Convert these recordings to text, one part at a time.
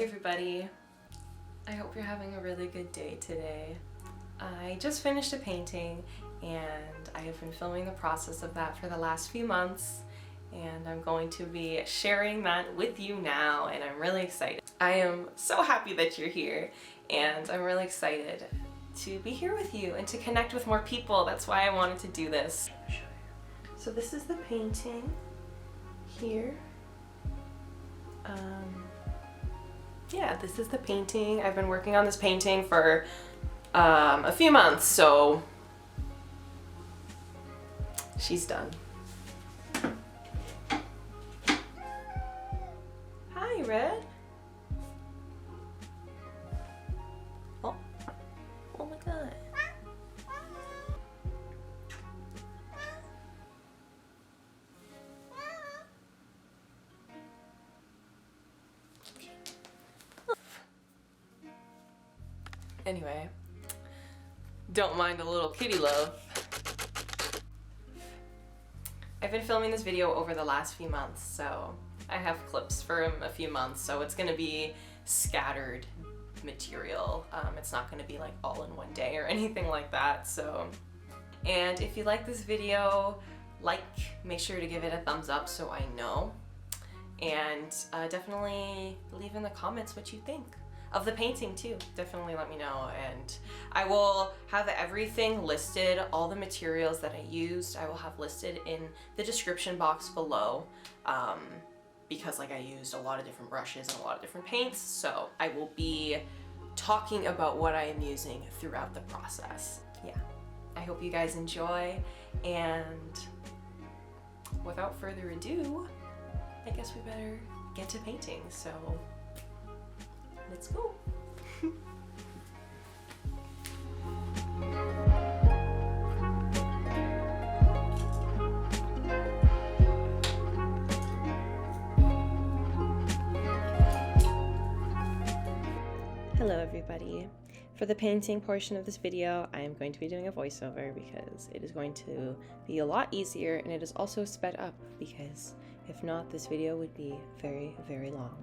Hey everybody, I hope you're having a really good day today. I just finished a painting and I have been filming the process of that for the last few months, and I'm going to be sharing that with you now, and I'm really excited. I am so happy that you're here, and I'm really excited to be here with you and to connect with more people. That's why I wanted to do this. So this is the painting here. Yeah, this is the painting. I've been working on this painting for a few months, so she's done. Hi, Red. Oh, oh my God. Anyway, don't mind a little kitty love. I've been filming this video over the last few months, so I have clips from a few months, so it's gonna be scattered material. It's not gonna be like all in one day or anything like that, so. And if you like this video, make sure to give it a thumbs up so I know. And definitely leave in the comments what you think of the painting too. Definitely let me know, and I will have everything listed, all the materials that I used, I will have listed in the description box below, because I used a lot of different brushes and a lot of different paints, so I will be talking about what I am using throughout the process. Yeah, I hope you guys enjoy, and without further ado, I guess we better get to painting, so let's go. Hello everybody. For the painting portion of this video, I am going to be doing a voiceover because it is going to be a lot easier, and it is also sped up because if not, this video would be very, very long.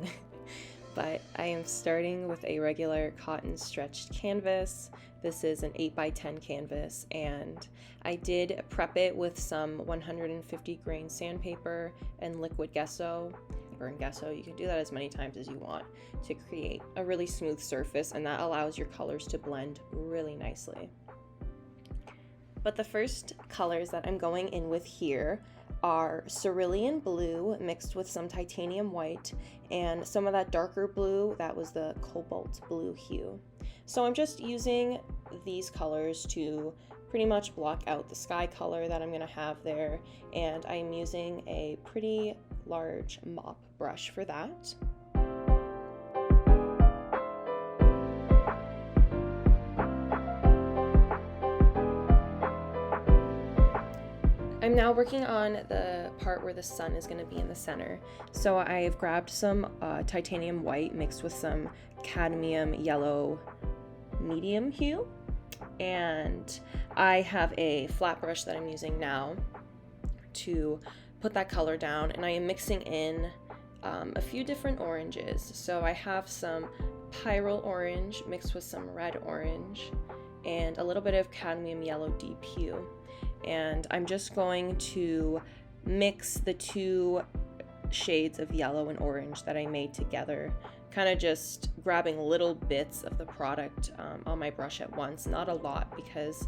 But I am starting with a regular cotton stretched canvas. This is an 8x10 canvas, and I did prep it with some 150 grain sandpaper and liquid gesso. Burn gesso, you can do that as many times as you want to create a really smooth surface, and that allows your colors to blend really nicely. But the first colors that I'm going in with here are cerulean blue mixed with some titanium white and some of that darker blue that was the cobalt blue hue. So I'm just using these colors to pretty much block out the sky color that I'm going to have there, and I'm using a pretty large mop brush for that. I'm now working on the part where the sun is going to be in the center. So I've grabbed some titanium white mixed with some cadmium yellow medium hue, and I have a flat brush that I'm using now to put that color down, and I am mixing in a few different oranges. So I have some pyrrole orange mixed with some red orange and a little bit of cadmium yellow deep hue. And I'm just going to mix the two shades of yellow and orange that I made together, kind of just grabbing little bits of the product on my brush at once, not a lot, because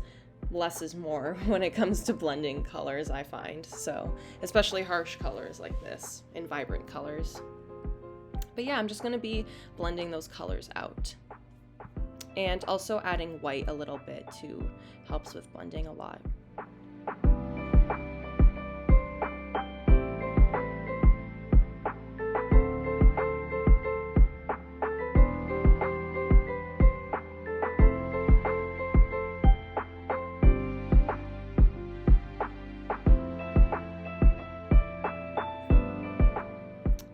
less is more when it comes to blending colors, I find. So especially harsh colors like this and vibrant colors. But yeah, I'm just going to be blending those colors out, and also adding white a little bit too helps with blending a lot.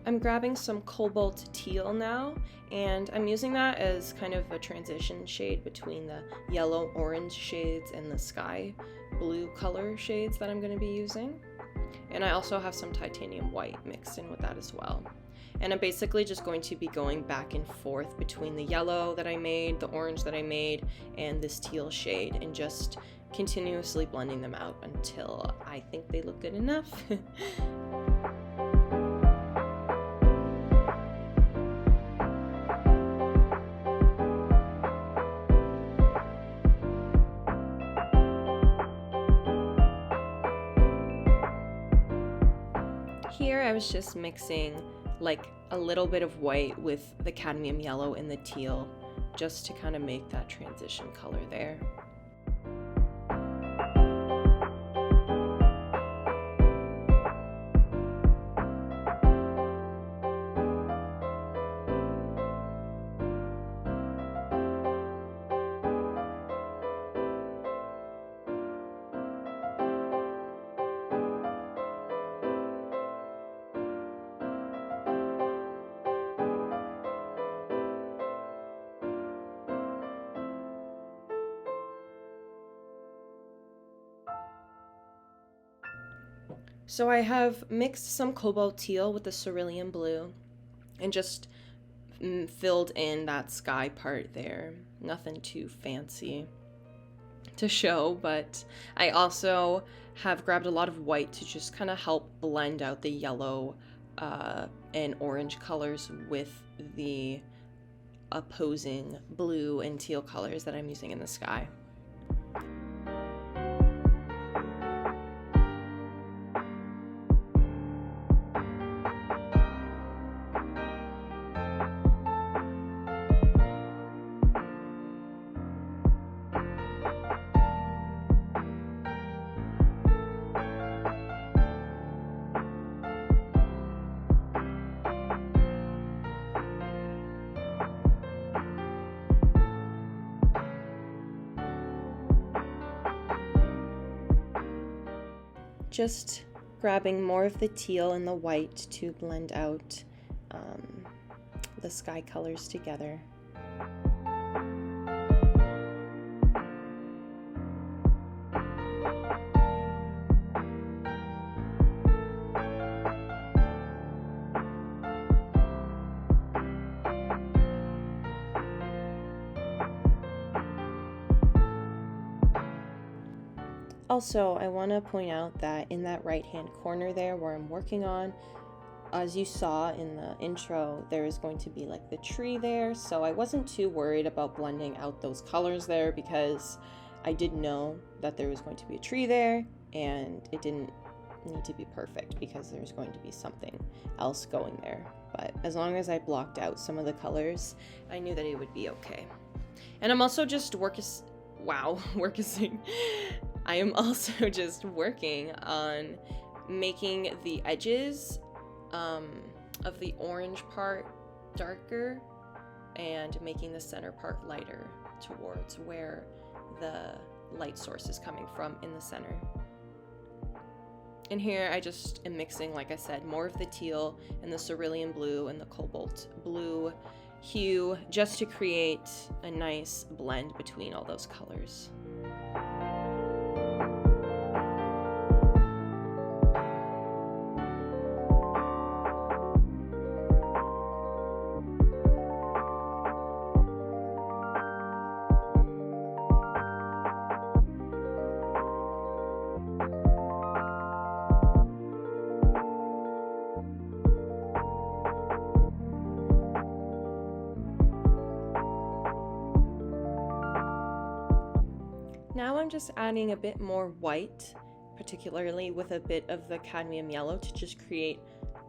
I'm grabbing some cobalt teal now, and I'm using that as kind of a transition shade between the yellow orange shades and the sky blue color shades that I'm going to be using. And I also have some titanium white mixed in with that as well. And I'm basically just going to be going back and forth between the yellow that I made, the orange that I made, and this teal shade, and just continuously blending them out until I think they look good enough. Here I was just mixing like a little bit of white with the cadmium yellow and the teal, just to kind of make that transition color there. So I have mixed some cobalt teal with the cerulean blue and just filled in that sky part there. Nothing too fancy to show, but I also have grabbed a lot of white to just kind of help blend out the yellow and orange colors with the opposing blue and teal colors that I'm using in the sky. Just grabbing more of the teal and the white to blend out the sky colors together. Also, I want to point out that in that right-hand corner there where I'm working on, as you saw in the intro, there is going to be like the tree there, so I wasn't too worried about blending out those colors there because I did know that there was going to be a tree there, and it didn't need to be perfect because there's going to be something else going there. But as long as I blocked out some of the colors, I knew that it would be okay. And I'm also just I am also just working on making the edges of the orange part darker and making the center part lighter towards where the light source is coming from in the center. And here I just am mixing, like I said, more of the teal and the cerulean blue and the cobalt blue hue just to create a nice blend between all those colors. Now I'm just adding a bit more white, particularly with a bit of the cadmium yellow to just create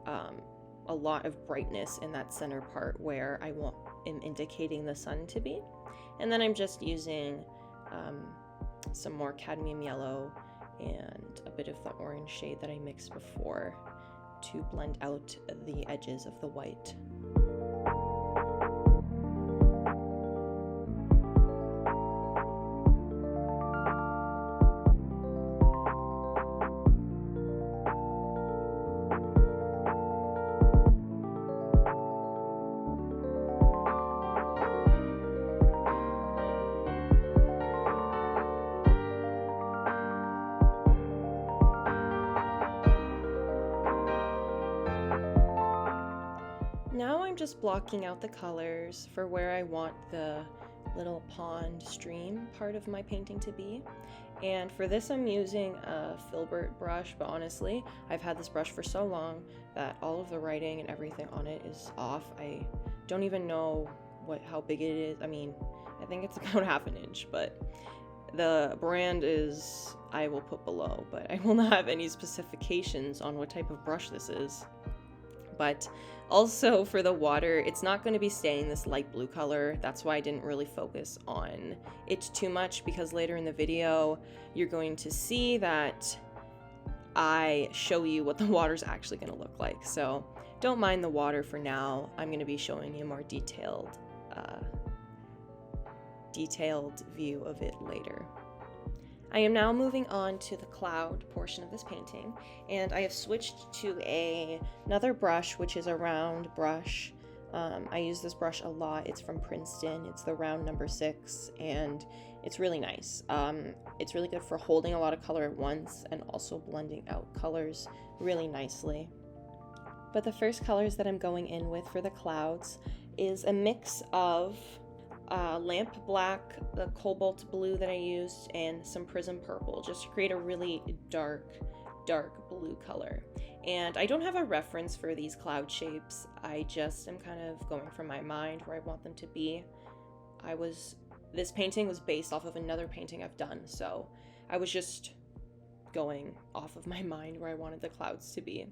a lot of brightness in that center part where I am indicating the sun to be. And then I'm just using some more cadmium yellow and a bit of the orange shade that I mixed before to blend out the edges of the white. Now I'm just blocking out the colors for where I want the little pond stream part of my painting to be. And for this I'm using a filbert brush, but honestly, I've had this brush for so long that all of the writing and everything on it is off. I don't even know how big it is. I mean, I think it's about ½ inch, but the brand is, I will put below, but I will not have any specifications on what type of brush this is. But also for the water, it's not going to be staying this light blue color. That's why I didn't really focus on it too much, because later in the video, you're going to see that I show you what the water's actually going to look like. So don't mind the water for now. I'm going to be showing you a more detailed view of it later. I am now moving on to the cloud portion of this painting, and I have switched to another brush, which is a round brush. I use this brush a lot. It's from Princeton. It's the round number 6, and it's really nice. It's really good for holding a lot of color at once and also blending out colors really nicely. But the first colors that I'm going in with for the clouds is a mix of lamp black, the cobalt blue that I used, and some prism purple, just to create a really dark blue color. And I don't have a reference for these cloud shapes. I just am kind of going from my mind where I want them to be. This painting was based off of another painting I've done, so I was just going off of my mind where I wanted the clouds to be.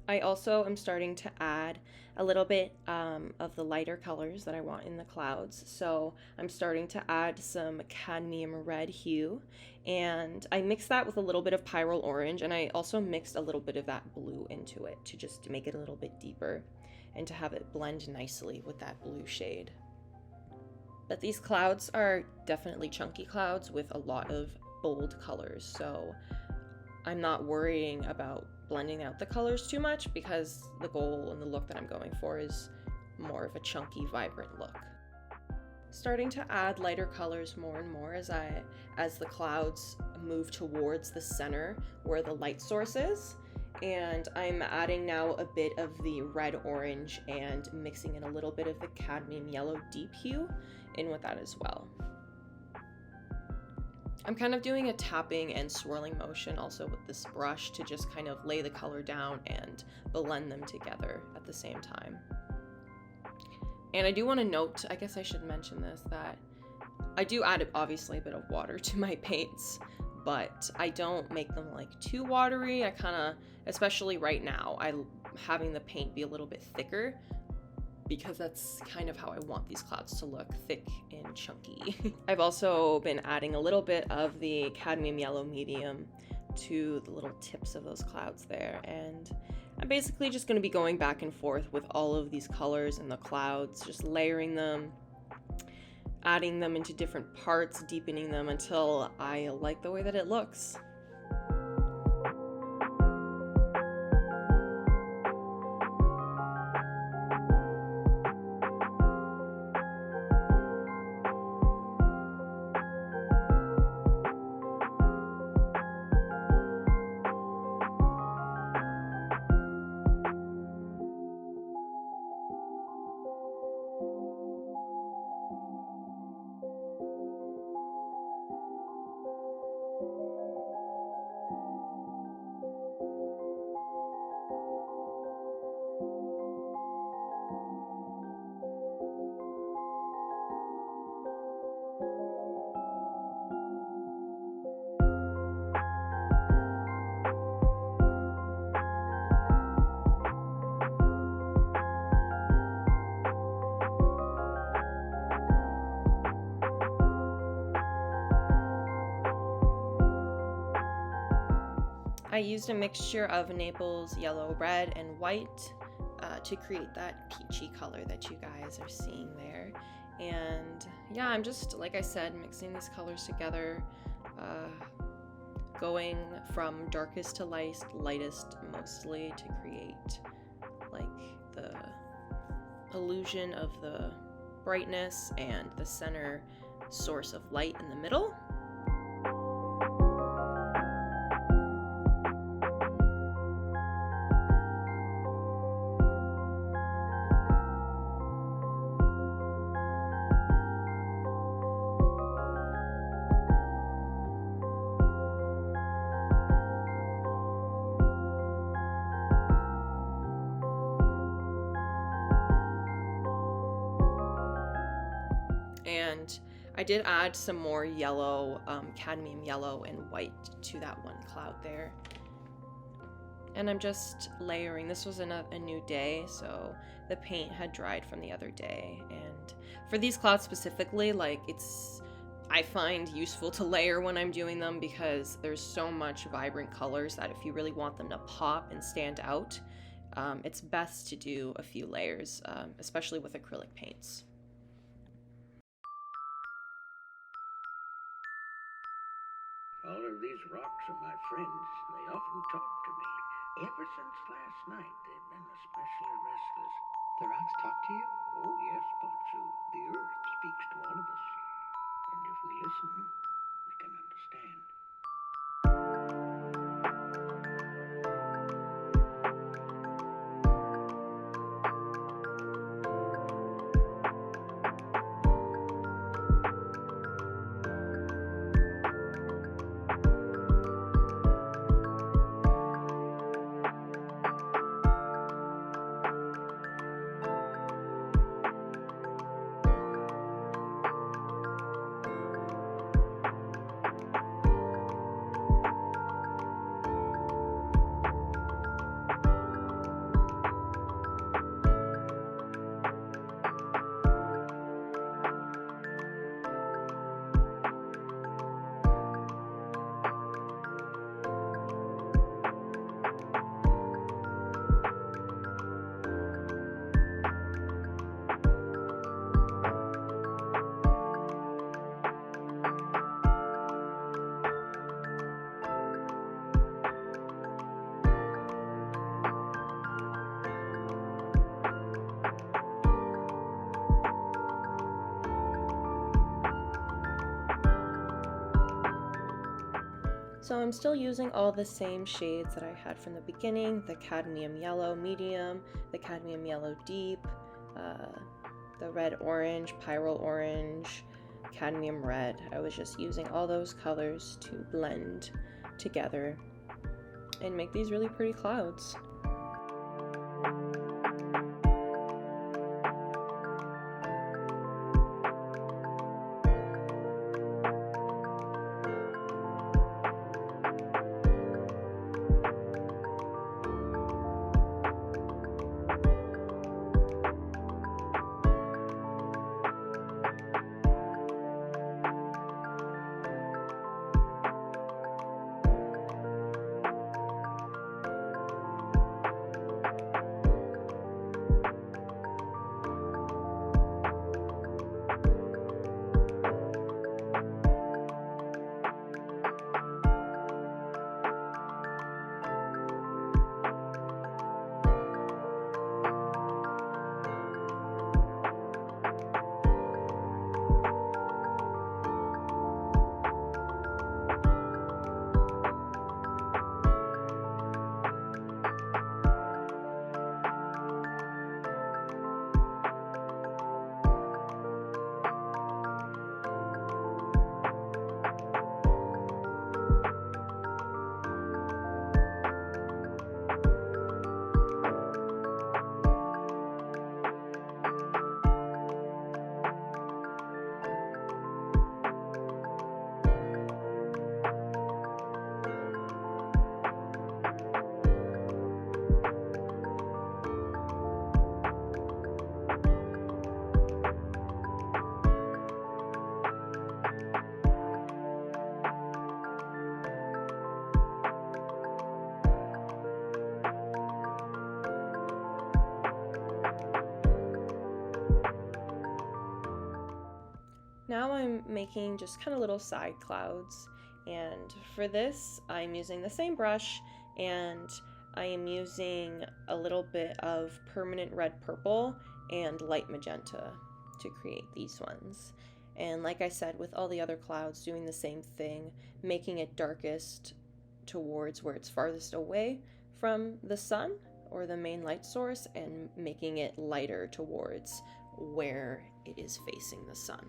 I also am starting to add a little bit of the lighter colors that I want in the clouds. So I'm starting to add some cadmium red hue, and I mixed that with a little bit of pyrrole orange, and I also mixed a little bit of that blue into it to just make it a little bit deeper and to have it blend nicely with that blue shade. But these clouds are definitely chunky clouds with a lot of bold colors, so I'm not worrying about blending out the colors too much, because the goal and the look that I'm going for is more of a chunky, vibrant look. Starting to add lighter colors more and more as the clouds move towards the center where the light source is, and I'm adding now a bit of the red orange and mixing in a little bit of the cadmium yellow deep hue in with that as well. I'm kind of doing a tapping and swirling motion also with this brush to just kind of lay the color down and blend them together at the same time. And I do want to note, I guess I should mention this, that I do add obviously a bit of water to my paints, but I don't make them like too watery. I kind of, especially right now, having the paint be a little bit thicker, because that's kind of how I want these clouds to look, thick and chunky. I've also been adding a little bit of the cadmium yellow medium to the little tips of those clouds there, and I'm basically just going to be going back and forth with all of these colors in the clouds, just layering them, adding them into different parts, deepening them until I like the way that it looks. I used a mixture of Naples yellow, red, and white to create that peachy color that you guys are seeing there. And yeah, I'm just, like I said, mixing these colors together, going from darkest to lightest mostly, to create like the illusion of the brightness and the center source of light in the middle. And I did add some more yellow, cadmium yellow and white to that one cloud there. And I'm just layering. This was a new day, so the paint had dried from the other day. And for these clouds specifically, like, I find useful to layer when I'm doing them because there's so much vibrant colors that if you really want them to pop and stand out, it's best to do a few layers, especially with acrylic paints. All of these rocks are my friends. They often talk to me. Ever since last night, they've been especially restless. The rocks talk to you? Oh, yes, Potsu. The earth speaks to all of us. And if we listen, we can understand. So I'm still using all the same shades that I had from the beginning, the cadmium yellow medium, the cadmium yellow deep, the red orange, pyrrole orange, cadmium red. I was just using all those colors to blend together and make these really pretty clouds. Now I'm making just kind of little side clouds, and for this I'm using the same brush, and I am using a little bit of permanent red purple and light magenta to create these ones. And like I said, with all the other clouds, doing the same thing, making it darkest towards where it's farthest away from the sun or the main light source, and making it lighter towards where it is facing the sun.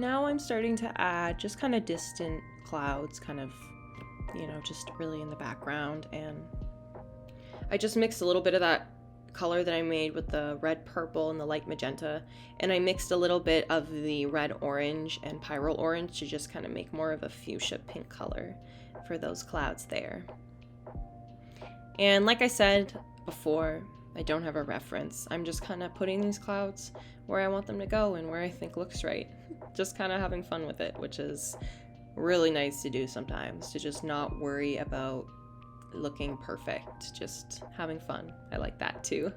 Now I'm starting to add just kind of distant clouds, kind of, just really in the background. And I just mixed a little bit of that color that I made with the red purple and the light magenta, and I mixed a little bit of the red orange and pyrrole orange to just kind of make more of a fuchsia pink color for those clouds there. And like I said before, I don't have a reference. I'm just kind of putting these clouds where I want them to go and where I think looks right. Just kind of having fun with it, which is really nice to do sometimes, to just not worry about looking perfect, just having fun. I like that too.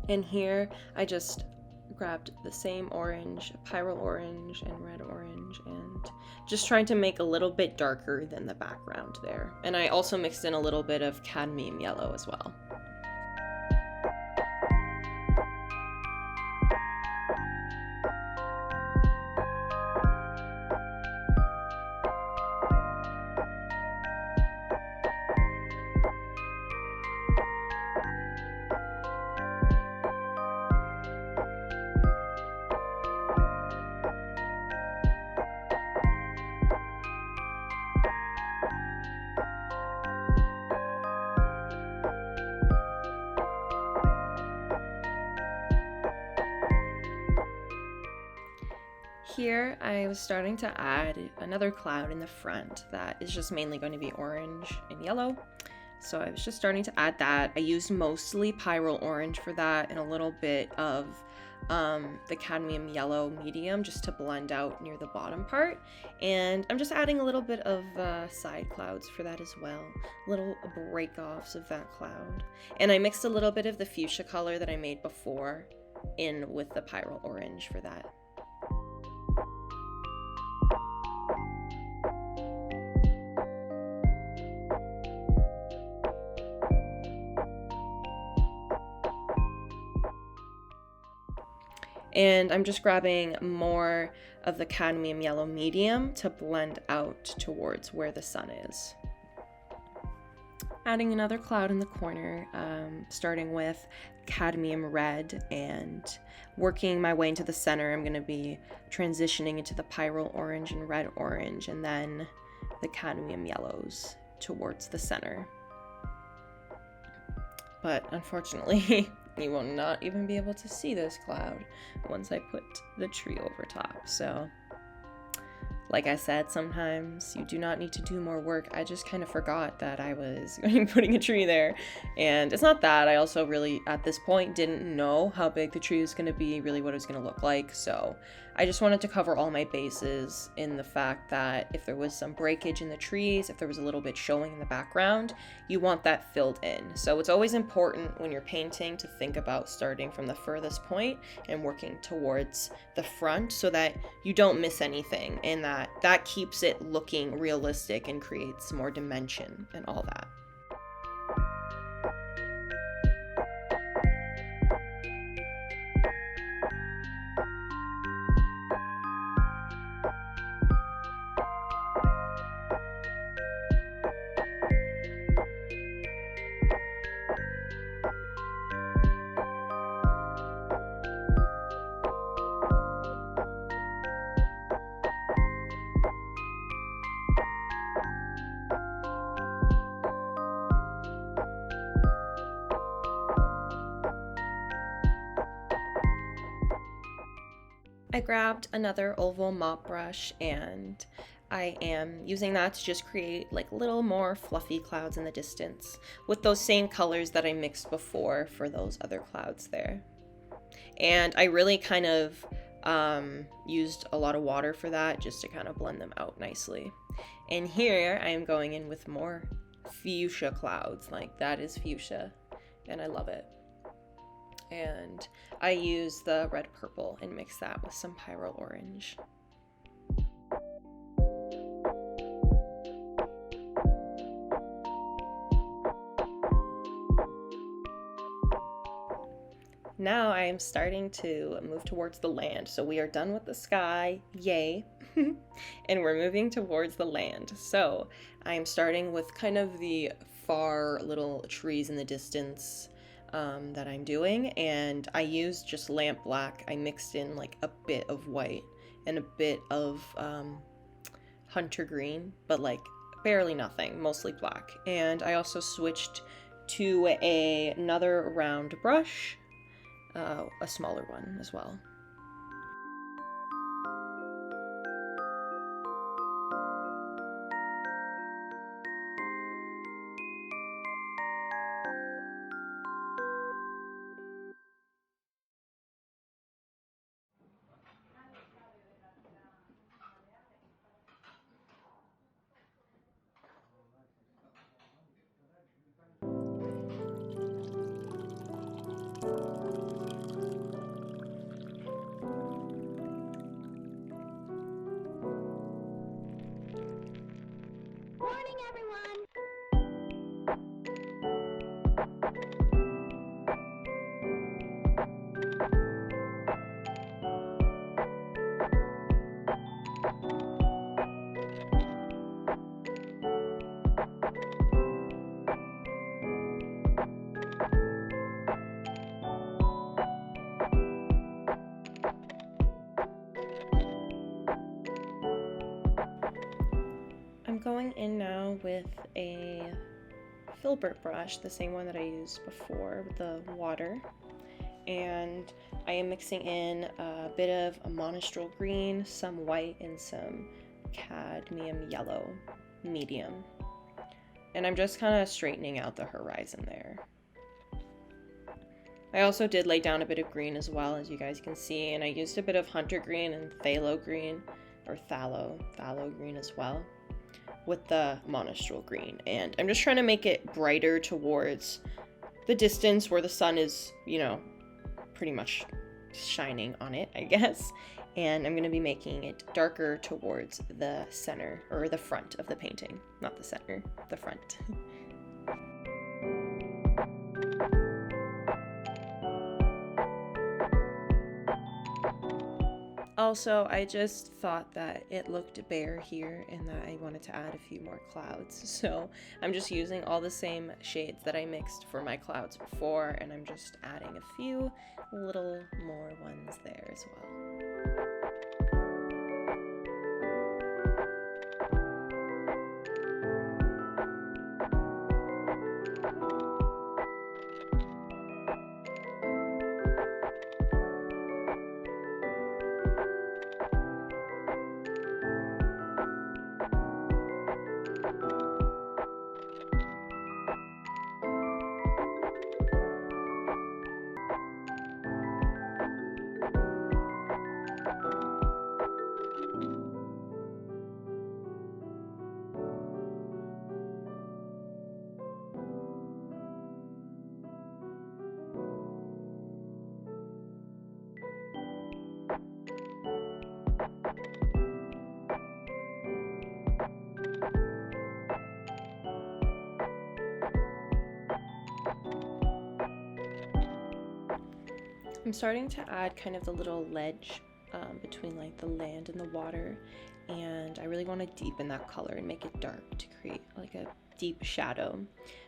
And here I just grabbed the same orange, pyrrole orange and red orange, and just trying to make a little bit darker than the background there. And I also mixed in a little bit of cadmium yellow as well. Here I was starting to add another cloud in the front that is just mainly going to be orange and yellow. So I was just starting to add that. I used mostly pyrrole orange for that and a little bit of the cadmium yellow medium just to blend out near the bottom part. And I'm just adding a little bit of side clouds for that as well, little break-offs of that cloud. And I mixed a little bit of the fuchsia color that I made before in with the pyrrole orange for that. And I'm just grabbing more of the cadmium yellow medium to blend out towards where the sun is. Adding another cloud in the corner, starting with cadmium red and working my way into the center. I'm going to be transitioning into the pyrrole orange and red orange, and then the cadmium yellows towards the center. But unfortunately, you will not even be able to see this cloud once I put the tree over top. So, like I said, sometimes you do not need to do more work. I just kind of forgot that I was going to be putting a tree there. And it's not that. I also really, at this point, didn't know how big the tree was going to be, really what it was going to look like. So I just wanted to cover all my bases in the fact that if there was some breakage in the trees, if there was a little bit showing in the background, you want that filled in. So it's always important when you're painting to think about starting from the furthest point and working towards the front so that you don't miss anything, and that keeps it looking realistic and creates more dimension and all that. I grabbed another oval mop brush and I am using that to just create like little more fluffy clouds in the distance with those same colors that I mixed before for those other clouds there. And I really kind of used a lot of water for that just to kind of blend them out nicely. And here I am going in with more fuchsia clouds. Like, that is fuchsia and I love it. And I use the red purple and mix that with some pyrrole orange. Now I am starting to move towards the land. So we are done with the sky, yay, and we're moving towards the land. So I'm starting with kind of the far little trees in the distance that I'm doing, and I used just lamp black. I mixed in like a bit of white and a bit of hunter green, but like barely nothing, mostly black. And I also switched to another round brush, a smaller one as well. I'm going in now with a filbert brush, the same one that I used before with the water, and I am mixing in a bit of a monostral green, some white, and some cadmium yellow medium, and I'm just kind of straightening out the horizon there. I also did lay down a bit of green as well, as you guys can see, and I used a bit of hunter green and phthalo green, or phthalo green as well, with the monostral green. And I'm just trying to make it brighter towards the distance where the sun is, you know, pretty much shining on it, I guess. And I'm going to be making it darker towards the center, or the front of the painting. Not the center, the front. Also, I just thought that it looked bare here and that I wanted to add a few more clouds. So I'm just using all the same shades that I mixed for my clouds before, and I'm just adding a few little more ones there as well. I'm starting to add kind of the little ledge between like the land and the water, and I really want to deepen that color and make it dark to create like a deep shadow.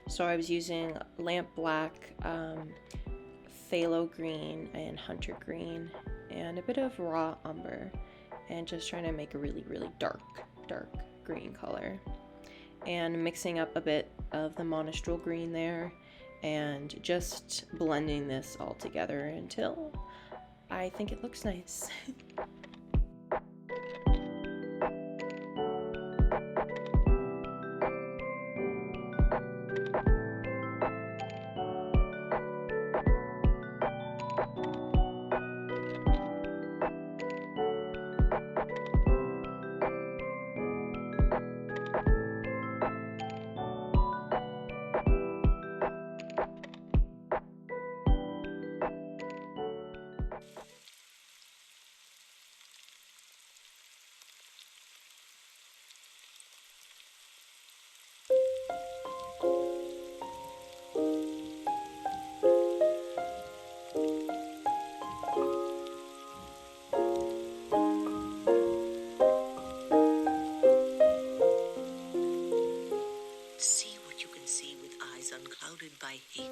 So I was using lamp black, phthalo green, and hunter green, and a bit of raw umber, and just trying to make a really dark green color, and mixing up a bit of the monostral green there, and just blending this all together until I think it looks nice. See what you can see with eyes unclouded by hate.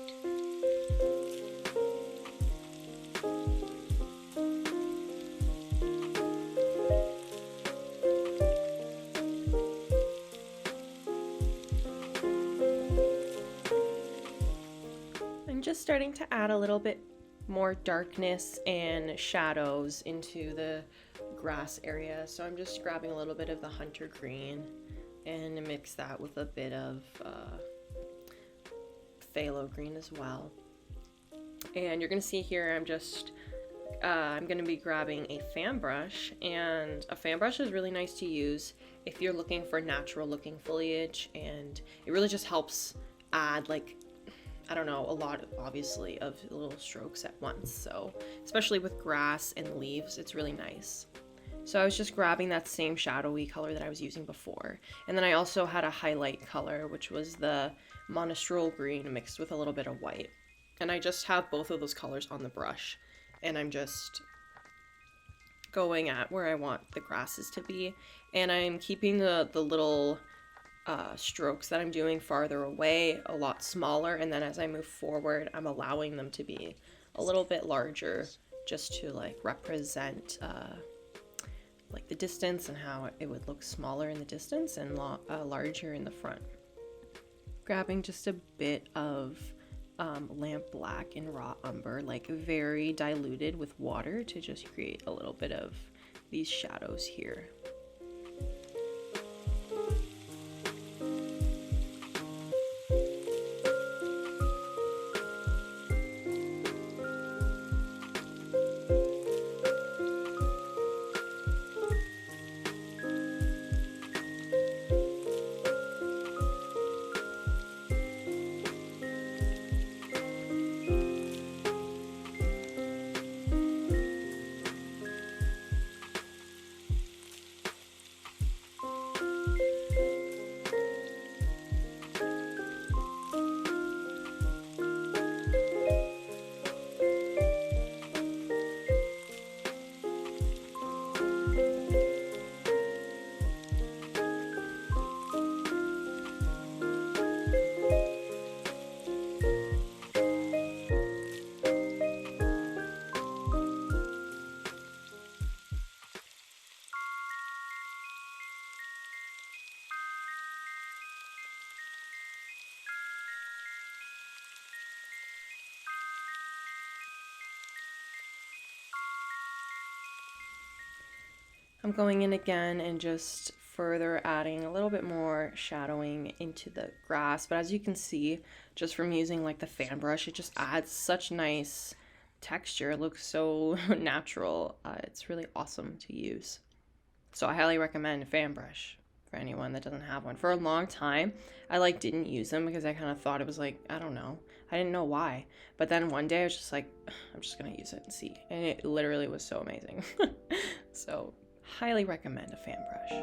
just starting to add a little bit more darkness and shadows into the grass area. So I'm just grabbing a little bit of the hunter green and mix that with a bit of phthalo green as well. And you're gonna see here I'm gonna be grabbing a fan brush, and a fan brush is really nice to use if you're looking for natural looking foliage, and it really just helps add, like, I don't know, a lot, obviously, of little strokes at once. So especially with grass and leaves, it's really nice. So I was just grabbing that same shadowy color that I was using before, and then I also had a highlight color, which was the monostral green mixed with a little bit of white, and I just have both of those colors on the brush, and I'm just going at where I want the grasses to be, and I'm keeping the little strokes that I'm doing farther away a lot smaller, and then as I move forward I'm allowing them to be a little bit larger, just to like represent like the distance and how it would look smaller in the distance and larger in the front. Grabbing just a bit of lamp black and raw umber, like very diluted with water, to just create a little bit of these shadows here. I'm going in again and just further adding a little bit more shadowing into the grass, but as you can see, just from using like the fan brush, it just adds such nice texture. It looks so natural. It's really awesome to use. So I highly recommend a fan brush for anyone that doesn't have one. For a long time, I like didn't use them because I kind of thought it was like, I don't know. I didn't know why. But then one day I was just like, I'm just gonna use it and see. And it literally was so amazing. So highly recommend a fan brush.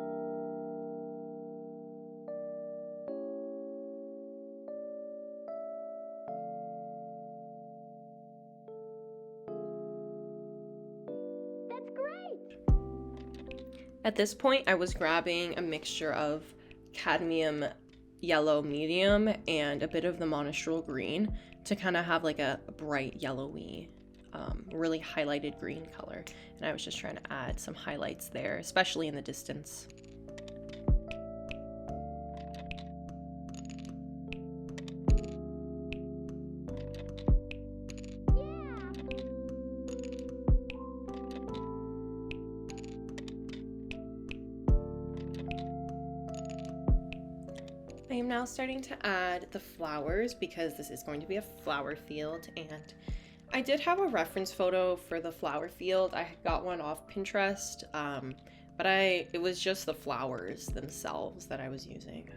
That's great! At this point, I was grabbing a mixture of cadmium yellow medium and a bit of the monostral green to kind of have like a bright yellowy, really highlighted green color. And I was just trying to add some highlights there, especially in the distance. I am now starting to add the flowers because this is going to be a flower field, and I did have a reference photo for the flower field. I got one off Pinterest, but it was just the flowers themselves that I was using,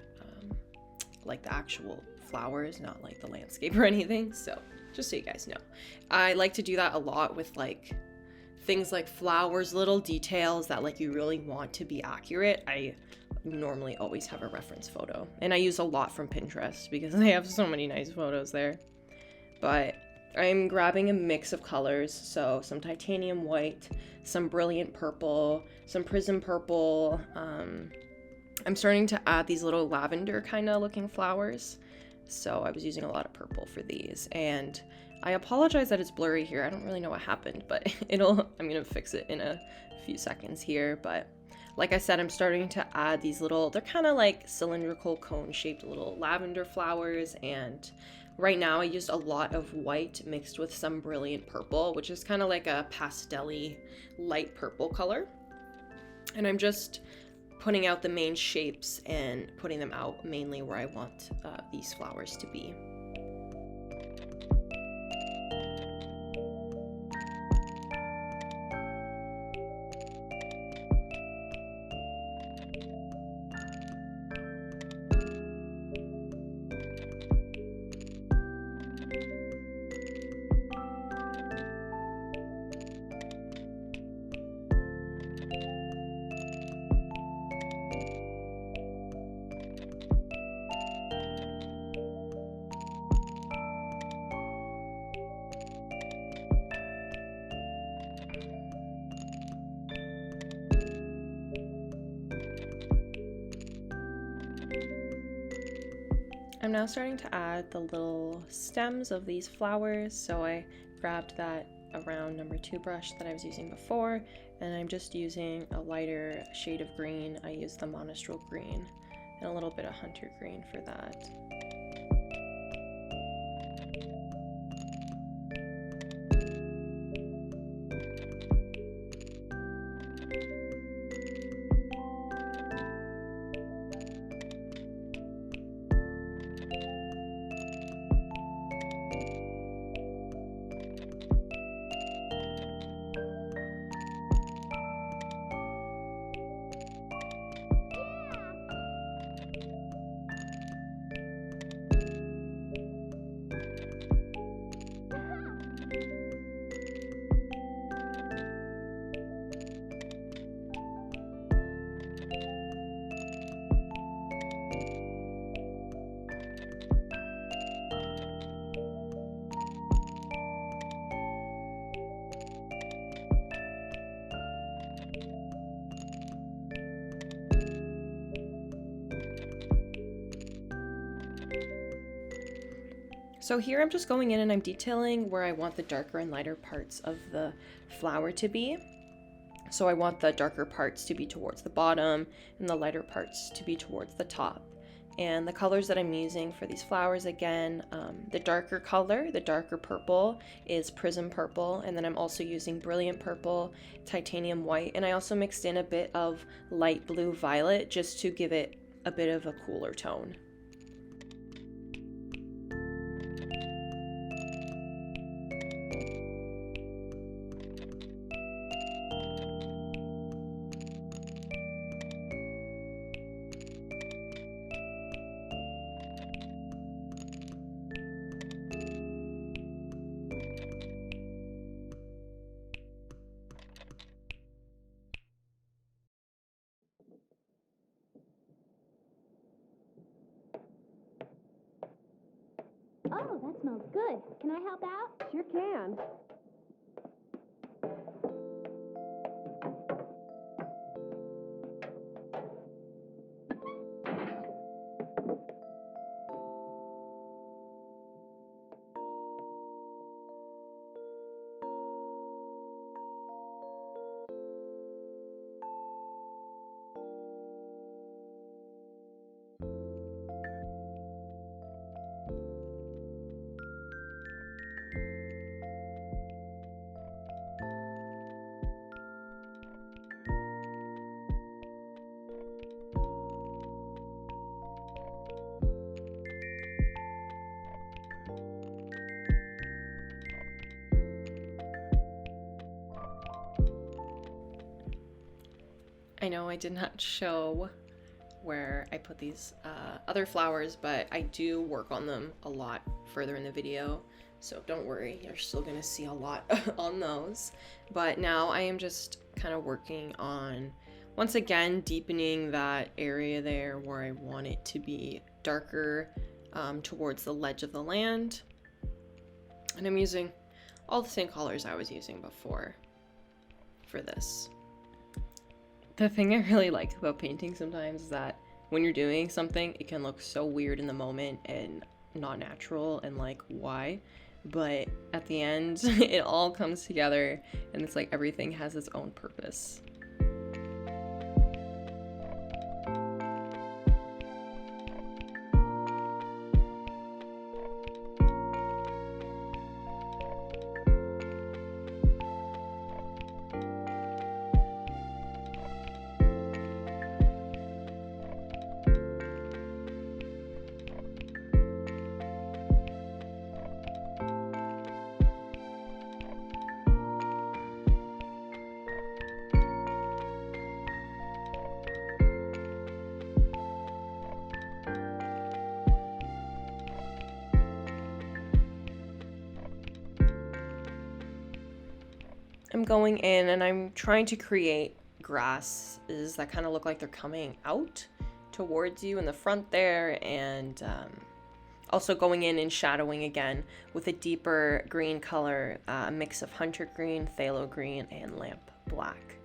like the actual flowers, not like the landscape or anything. So just so you guys know, I like to do that a lot with like things like flowers, little details that like you really want to be accurate. I normally always have a reference photo, and I use a lot from Pinterest because they have so many nice photos there. But I'm grabbing a mix of colors, so some titanium white, some brilliant purple, some prism purple. I'm starting to add these little lavender kind of looking flowers, so I was using a lot of purple for these. And I apologize that it's blurry here. I don't really know what happened, but I'm gonna fix it in a few seconds here. But like I said, I'm starting to add these little, they're kind of like cylindrical cone shaped little lavender flowers, and right now I used a lot of white mixed with some brilliant purple, which is kind of like a pastel-y light purple color. And I'm just putting out the main shapes and putting them out mainly where I want these flowers to be. I'm now starting to add the little stems of these flowers, so I grabbed that around number 2 brush that I was using before, and I'm just using a lighter shade of green. I used the Monastrell green and a little bit of hunter green for that. So here I'm just going in and I'm detailing where I want the darker and lighter parts of the flower to be. So I want the darker parts to be towards the bottom and the lighter parts to be towards the top. And the colors that I'm using for these flowers, again, the darker color, the darker purple, is Prism Purple, and then I'm also using Brilliant Purple, Titanium White, and I also mixed in a bit of light blue violet just to give it a bit of a cooler tone. Oh, that smells good. Can I help out? Sure can. I know I did not show where I put these other flowers, but I do work on them a lot further in the video, so don't worry, you're still gonna see a lot on those. But now I am just kind of working on, once again, deepening that area there where I want it to be darker towards the ledge of the land. And I'm using all the same colors I was using before for this. The thing I really like about painting sometimes is that when you're doing something, it can look so weird in the moment and not natural and like, why? But at the end, it all comes together and it's like everything has its own purpose. going in and I'm trying to create grasses that kind of look like they're coming out towards you in the front there, and also going in and shadowing again with a deeper green color, a mix of hunter green, phthalo green, and lamp black.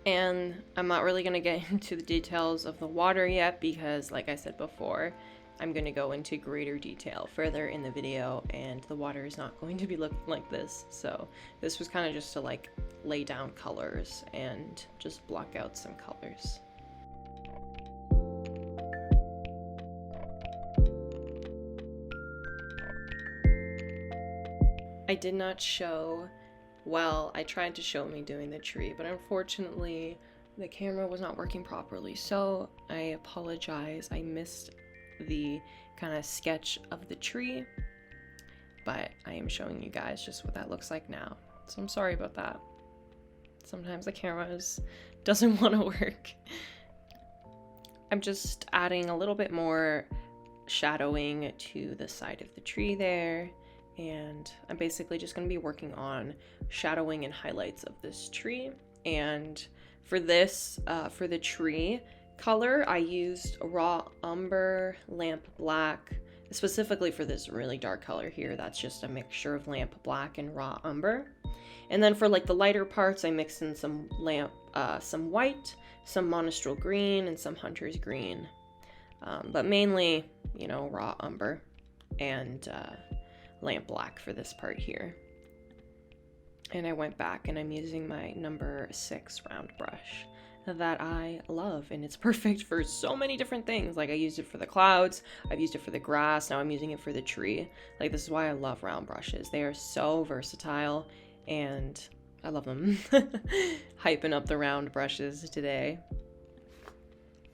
And I'm not really going to get into the details of the water yet because, like I said before, I'm going to go into greater detail further in the video, and the water is not going to be looking like this. So this was kind of just to like lay down colors and just block out some colors. I did not show, well, I tried to show me doing the tree, but unfortunately the camera was not working properly, so I apologize. I missed the kind of sketch of the tree, but I am showing you guys just what that looks like now. So I'm sorry about that. Sometimes the camera doesn't want to work. I'm just adding a little bit more shadowing to the side of the tree there, and I'm basically just going to be working on shadowing and highlights of this tree. And for this, for the tree color, I used raw umber, lamp black, specifically for this really dark color here. That's just a mixture of lamp black and raw umber. And then for like the lighter parts, I mixed in some some white, some monostral green, and some hunter's green. But mainly, you know, raw umber and lamp black for this part here. And I went back and I'm using my number 6 round brush that I love, and it's perfect for so many different things. Like I used it for the clouds, I've used it for the grass, now I'm using it for the tree. Like this is why I love round brushes. They are so versatile and I love them. Hyping up the round brushes today.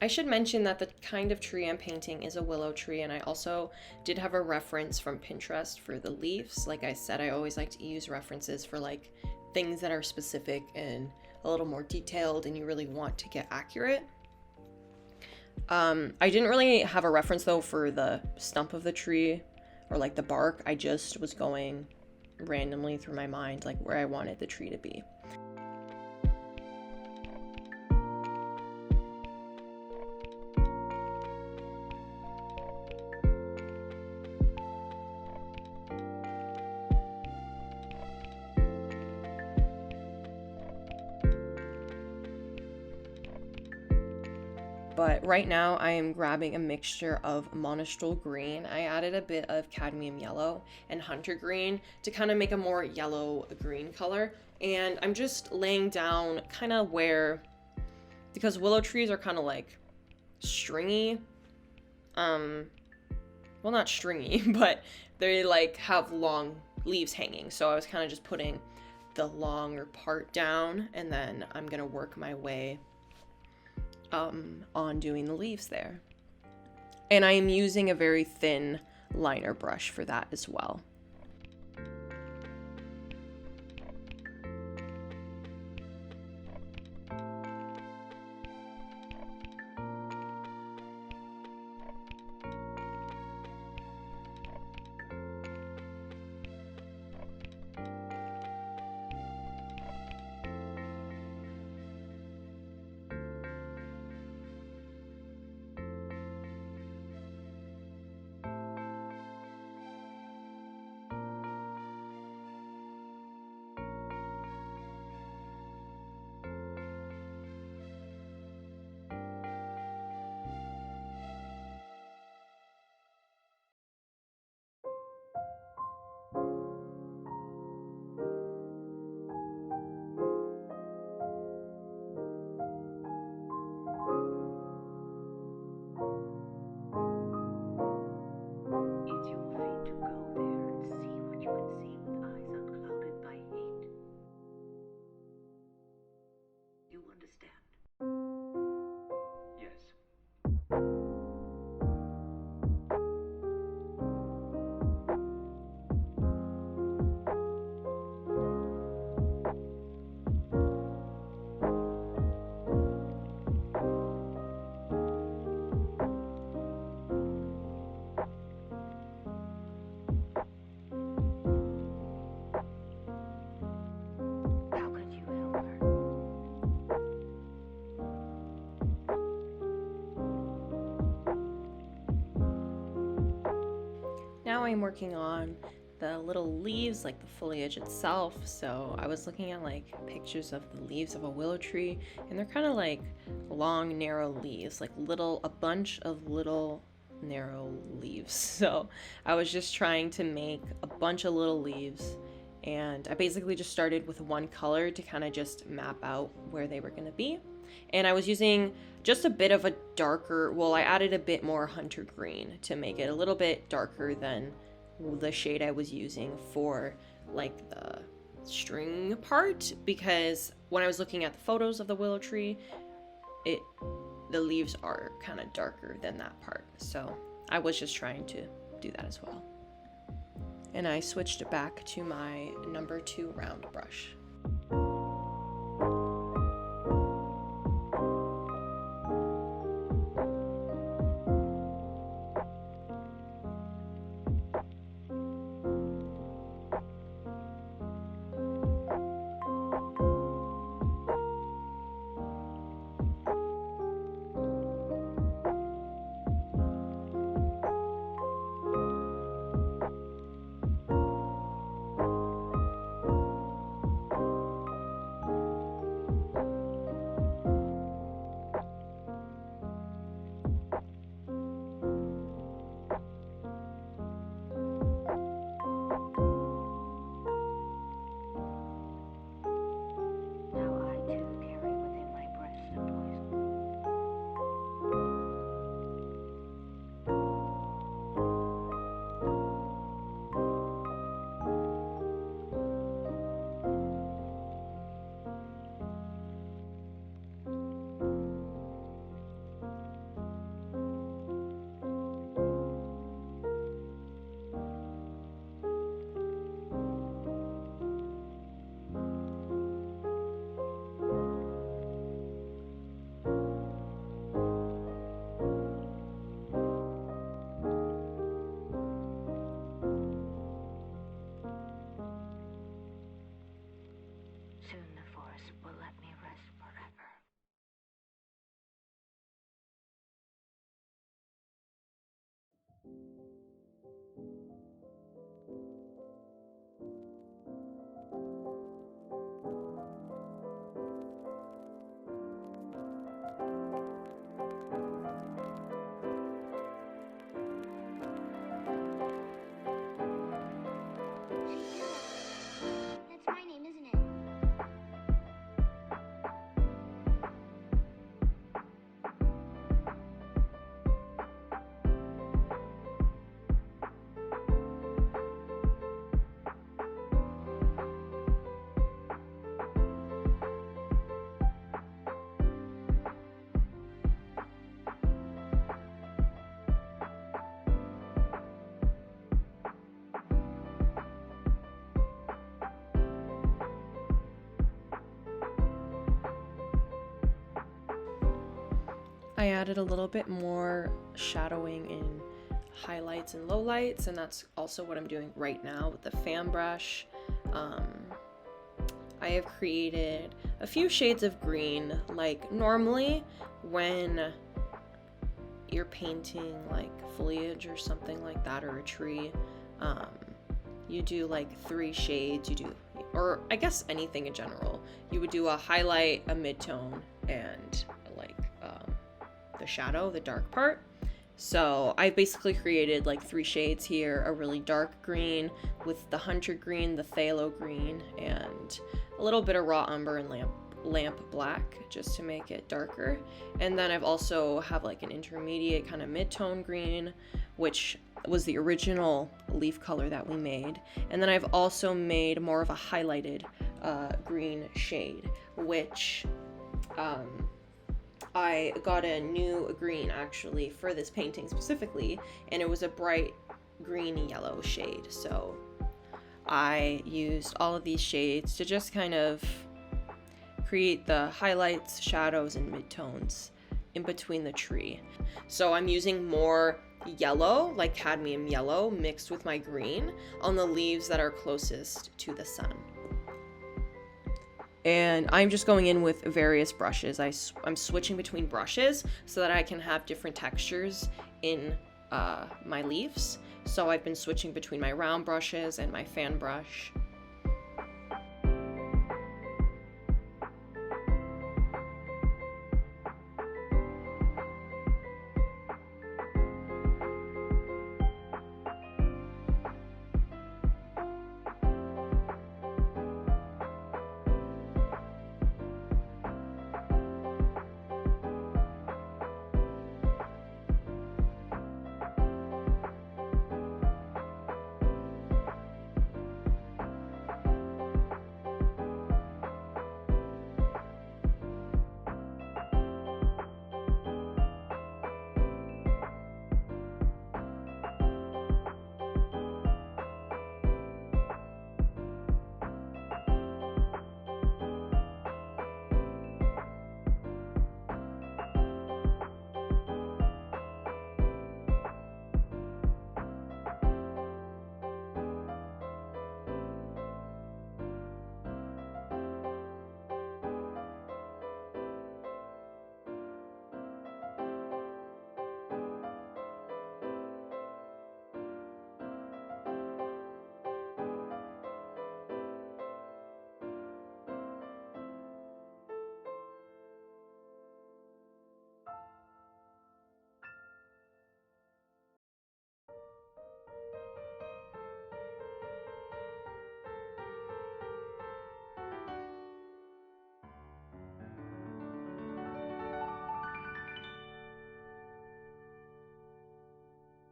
I should mention that the kind of tree I'm painting is a willow tree, and I also did have a reference from Pinterest for the leaves. Like I said, I always like to use references for like things that are specific and a little more detailed and you really want to get accurate. I didn't really have a reference though for the stump of the tree or like the bark. I just was going randomly through my mind like where I wanted the tree to be. But right now I am grabbing a mixture of monostral green. I added a bit of cadmium yellow and hunter green to kind of make a more yellow green color. And I'm just laying down kind of where, because willow trees are kind of like stringy. Well, not stringy, but they like have long leaves hanging. So I was kind of just putting the longer part down, and then I'm gonna work my way on doing the leaves there. And I am using a very thin liner brush for that as well. I'm working on the little leaves, like the foliage itself. So I was looking at like pictures of the leaves of a willow tree, and they're kind of like long, narrow leaves, like a bunch of little narrow leaves. So I was just trying to make a bunch of little leaves, and I basically just started with one color to kind of just map out where they were going to be. And I was using just a bit of a darker, well, I added a bit more hunter green to make it a little bit darker than the shade I was using for like the string part, because when I was looking at the photos of the willow tree, the leaves are kind of darker than that part. So I was just trying to do that as well. And I switched back to my number 2 round brush. Soon the forest will let me rest forever. That's my name, isn't it? I added a little bit more shadowing in highlights and lowlights, and that's also what I'm doing right now with the fan brush. I have created a few shades of green. Like normally when you're painting like foliage or something like that, or a tree, you do like 3 shades. You do, or I guess anything in general, you would do a highlight, a midtone, and like the shadow, the dark part. So I basically created like 3 shades here: a really dark green with the hunter green, the phthalo green, and a little bit of raw umber and lamp black, just to make it darker. And then I've also have like an intermediate kind of mid-tone green, which was the original leaf color that we made. And then I've also made more of a highlighted green shade, which I got a new green actually for this painting specifically, and it was a bright green yellow shade. So I used all of these shades to just kind of create the highlights, shadows, and midtones in between the tree. So I'm using more yellow, like cadmium yellow, mixed with my green on the leaves that are closest to the sun. And I'm just going in with various brushes. I'm switching between brushes so that I can have different textures in my leaves. So I've been switching between my round brushes and my fan brush.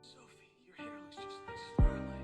Sophie, your hair looks just like starlight.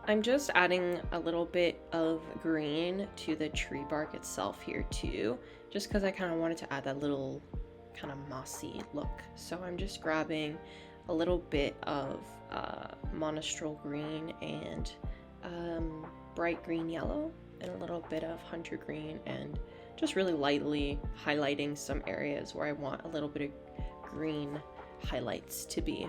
I'm just adding a little bit of green to the tree bark itself here too, just because I kind of wanted to add that little kind of mossy look. So I'm just grabbing a little bit of monostral green and bright green yellow and a little bit of hunter green, and just really lightly highlighting some areas where I want a little bit of green highlights to be.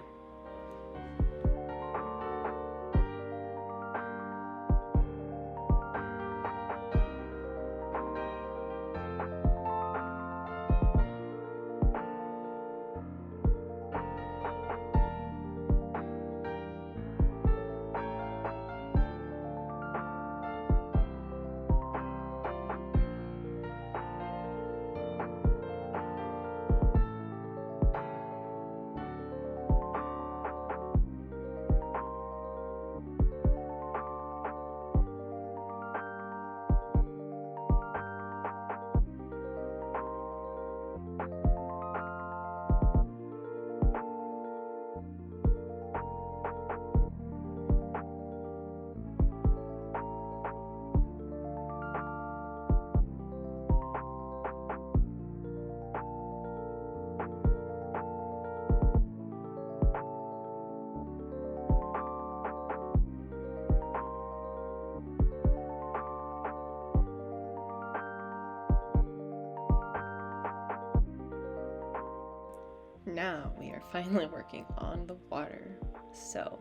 Now we are finally working on the water. So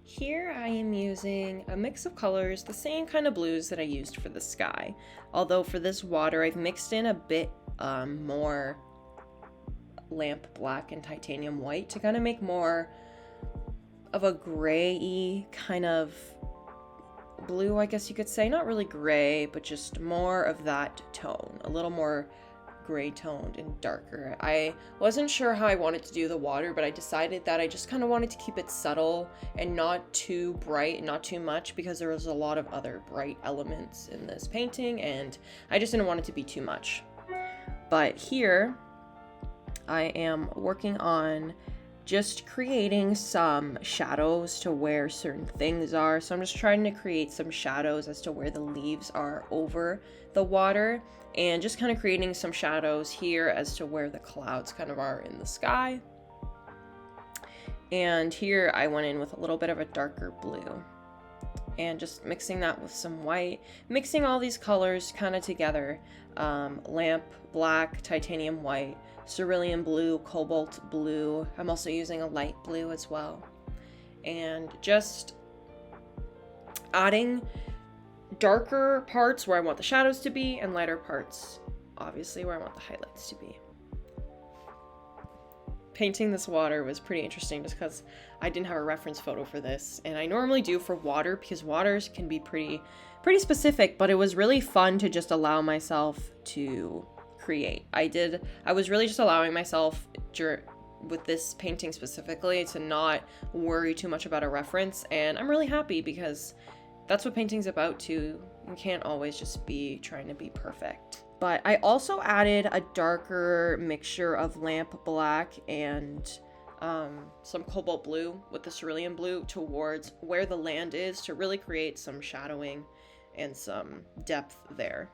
here I am using a mix of colors, the same kind of blues that I used for the sky. Although for this water, I've mixed in a bit more lamp black and titanium white to kind of make more of a gray-y kind of blue, I guess you could say. Not really gray, but just more of that tone. A little more gray toned and darker. I wasn't sure how I wanted to do the water, but I decided that I just kind of wanted to keep it subtle and not too bright, not too much, because there was a lot of other bright elements in this painting and I just didn't want it to be too much. But here I am working on just creating some shadows to where certain things are. So I'm just trying to create some shadows as to where the leaves are over the water, and just kind of creating some shadows here as to where the clouds kind of are in the sky. And here I went in with a little bit of a darker blue and just mixing that with some white, mixing all these colors kind of together. Lamp black, titanium white, cerulean blue, cobalt blue. I'm also using a light blue as well. And just adding darker parts where I want the shadows to be and lighter parts, obviously, where I want the highlights to be. Painting this water was pretty interesting just because I didn't have a reference photo for this, and I normally do for water because waters can be pretty specific, but it was really fun to just allow myself to create. I was really just allowing myself with this painting specifically to not worry too much about a reference, and I'm really happy because that's what painting's about too. You can't always just be trying to be perfect. But I also added a darker mixture of lamp black and some cobalt blue with the cerulean blue towards where the land is to really create some shadowing and some depth there.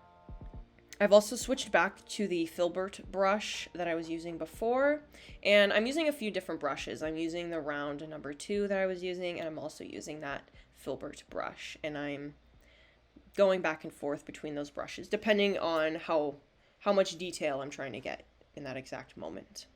I've also switched back to the filbert brush that I was using before, and I'm using a few different brushes. I'm using the round number 2 that I was using, and I'm also using that filbert brush, and I'm going back and forth between those brushes depending on how much detail I'm trying to get in that exact moment.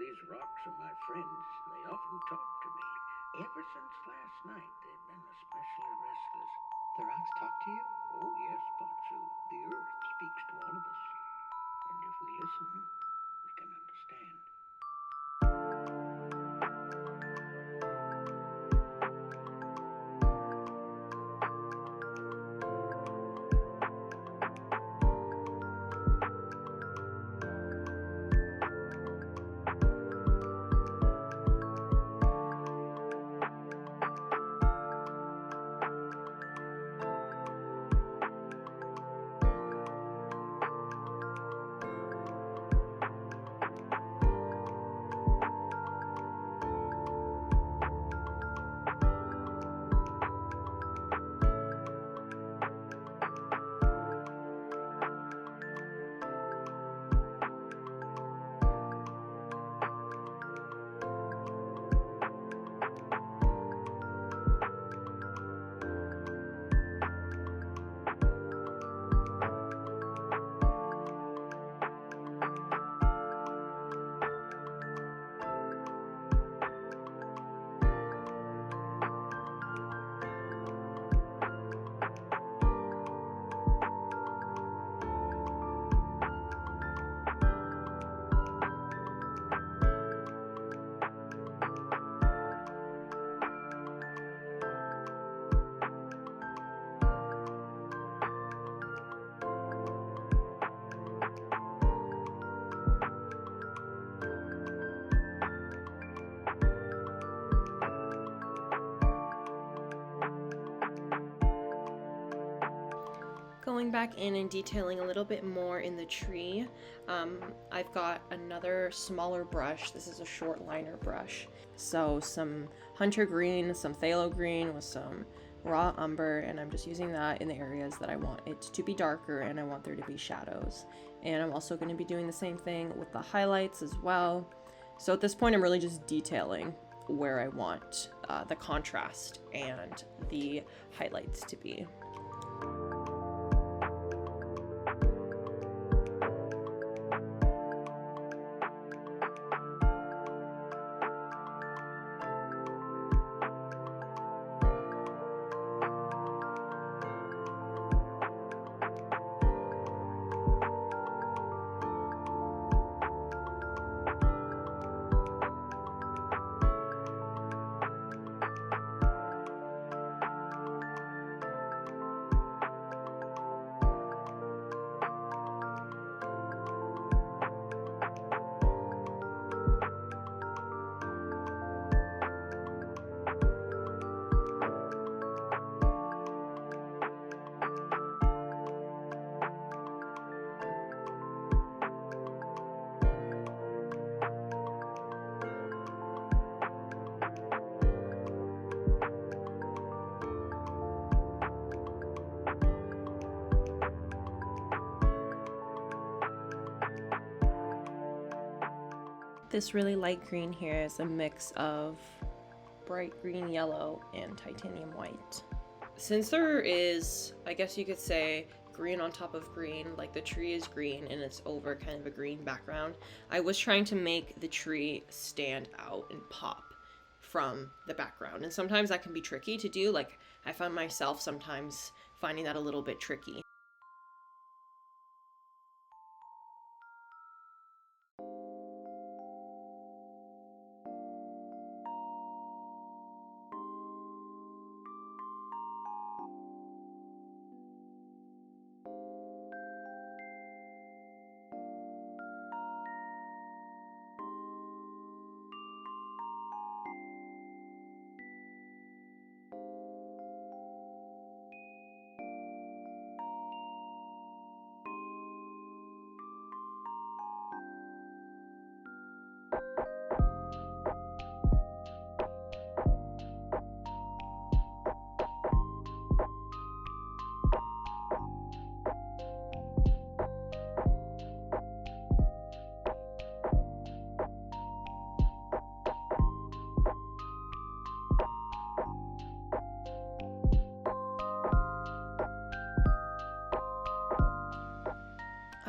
these rocks are my friends. They often talk to me. Ever since last night, they've been especially restless. The rocks talk to you? Oh, yes, Potsu. The earth speaks to all of us. And if we listen, we can understand. Going back in and detailing a little bit more in the tree, I've got another smaller brush. This is a short liner brush. So some hunter green, some phthalo green with some raw umber, and I'm just using that in the areas that I want it to be darker and I want there to be shadows. And I'm also going to be doing the same thing with the highlights as well. So at this point I'm really just detailing where I want the contrast and the highlights to be. This really light green here is a mix of bright green yellow and titanium white. Since there is, I guess you could say, green on top of green, like the tree is green and it's over kind of a green background, I was trying to make the tree stand out and pop from the background. And sometimes that can be tricky to do. Like I found myself sometimes finding that a little bit tricky.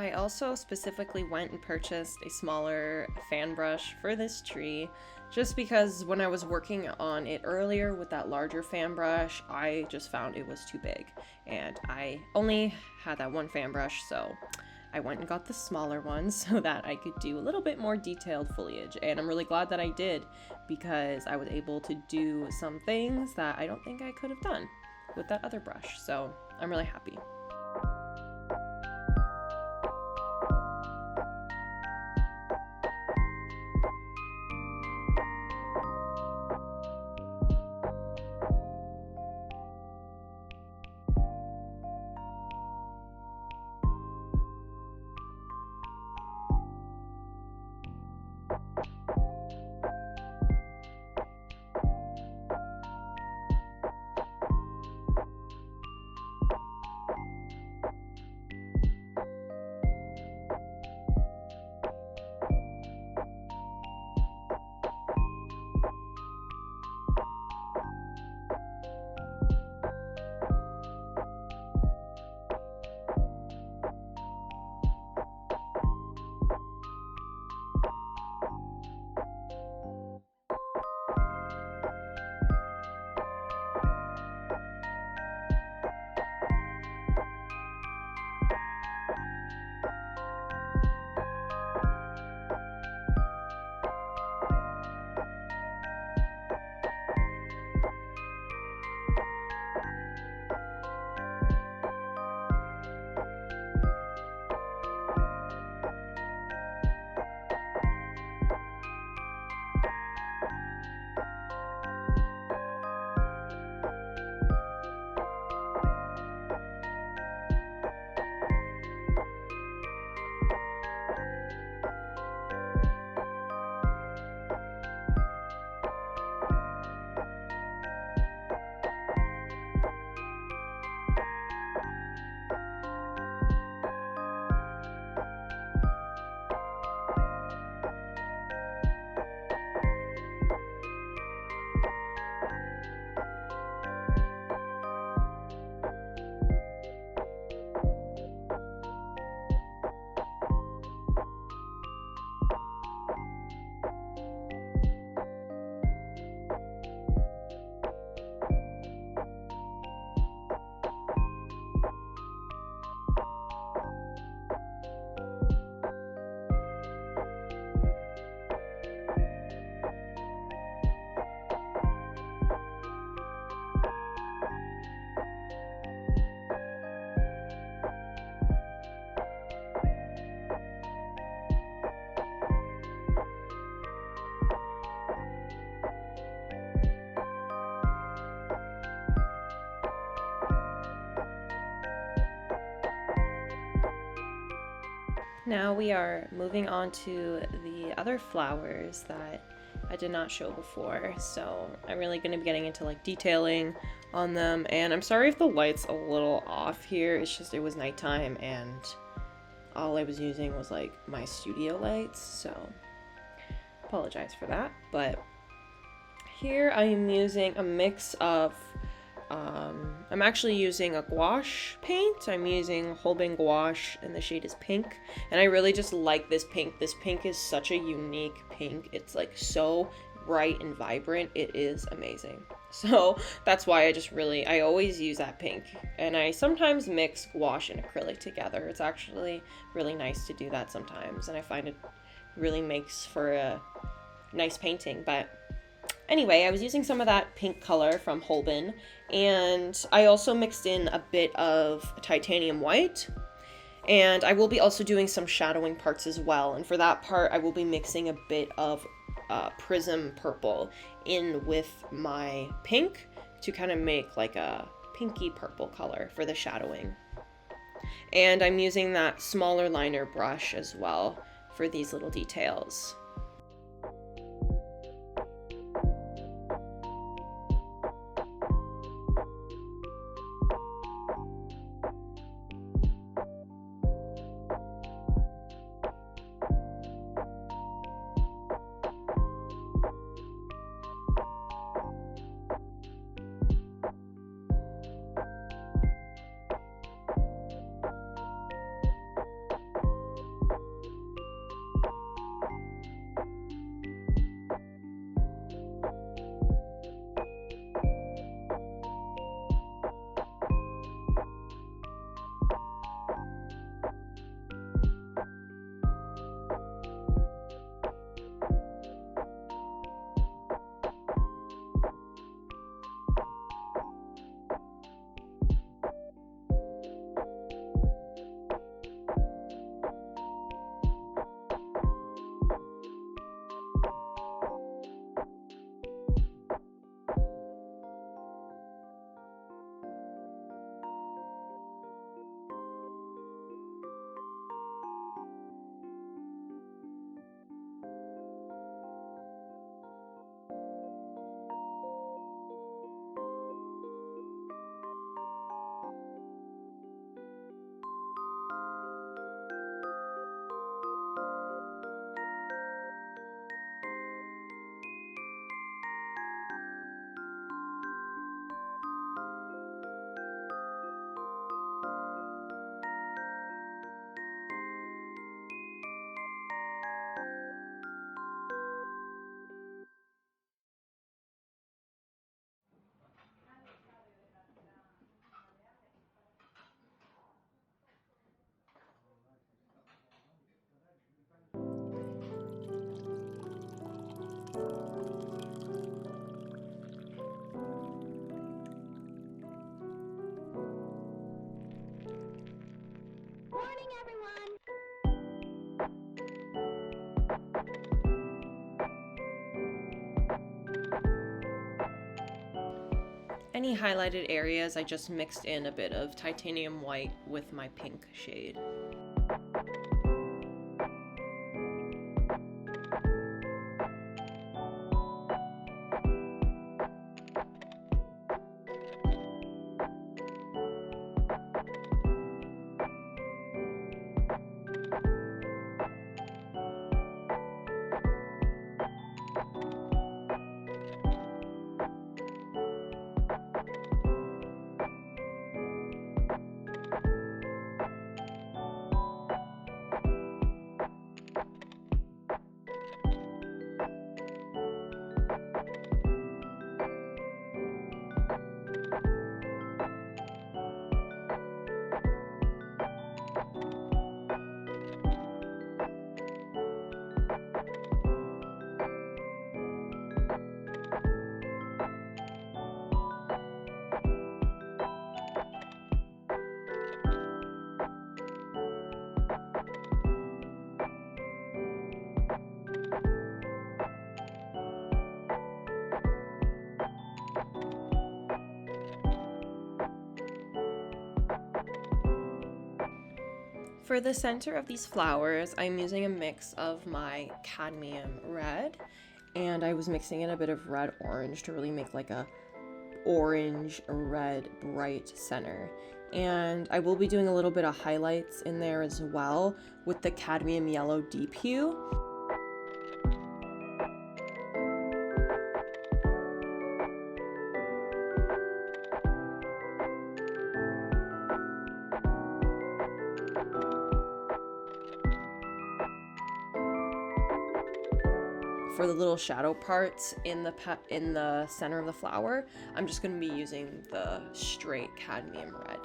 I also specifically went and purchased a smaller fan brush for this tree, just because when I was working on it earlier with that larger fan brush, I just found it was too big, and I only had that one fan brush, so I went and got the smaller one so that I could do a little bit more detailed foliage, and I'm really glad that I did, because I was able to do some things that I don't think I could have done with that other brush, so I'm really happy. Now we are moving on to the other flowers that I did not show before, so I'm really going to be getting into like detailing on them, and I'm sorry if the light's a little off here. It's just it was nighttime and all I was using was like my studio lights, so apologize for that. But here I am using a mix of I'm actually using a gouache paint. I'm using Holbein gouache and the shade is pink, and I really just like this pink. This pink is such a unique pink. It's like so bright and vibrant. It is amazing. So that's why I always use that pink, and I sometimes mix gouache and acrylic together. It's actually really nice to do that sometimes, and I find it really makes for a nice painting. But anyway, I was using some of that pink color from Holbein, and I also mixed in a bit of titanium white, and I will be also doing some shadowing parts as well, and for that part I will be mixing a bit of prism purple in with my pink to kind of make like a pinky purple color for the shadowing. And I'm using that smaller liner brush as well for these little details. any highlighted areas, I just mixed in a bit of titanium white with my pink shade. For the center of these flowers, I'm using a mix of my cadmium red, and I was mixing in a bit of red orange to really make like a orange red bright center. And I will be doing a little bit of highlights in there as well with the cadmium yellow deep hue. For the little shadow parts in the center of the flower, I'm just going to be using the straight cadmium red.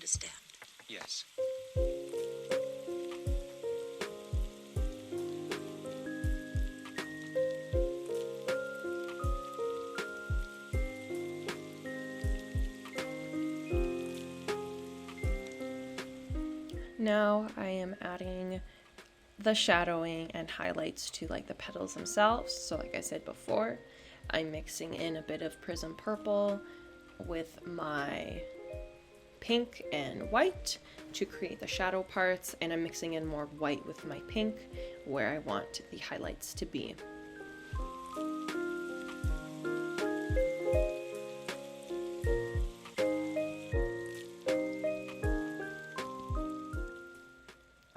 understand? Yes. Now I am adding the shadowing and highlights to like the petals themselves. So like I said before, I'm mixing in a bit of prism purple with my pink and white to create the shadow parts, and I'm mixing in more white with my pink where I want the highlights to be.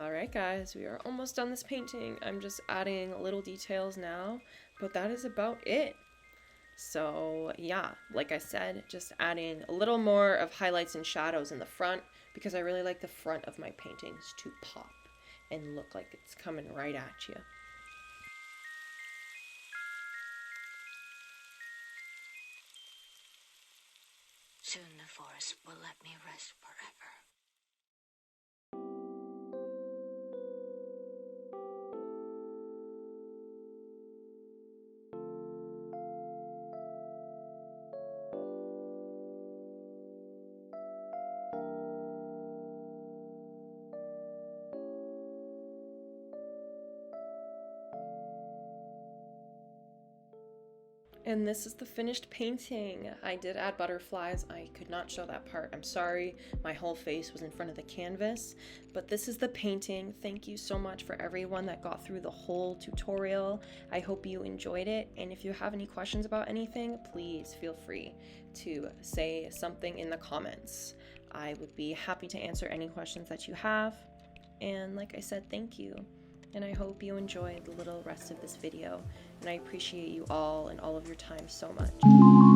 Alright guys, we are almost done this painting. I'm just adding little details now, but that is about it. So yeah, like I said, just adding a little more of highlights and shadows in the front because I really like the front of my paintings to pop and look like it's coming right at you. Soon the forest will let me rest forever. And this is the finished painting. I did add butterflies. I could not show that part. I'm sorry. My whole face was in front of the canvas. But this is the painting. Thank you so much for everyone that got through the whole tutorial. I hope you enjoyed it. And if you have any questions about anything, please feel free to say something in the comments. I would be happy to answer any questions that you have. And like I said, thank you. And I hope you enjoyed the little rest of this video. And I appreciate you all and all of your time so much.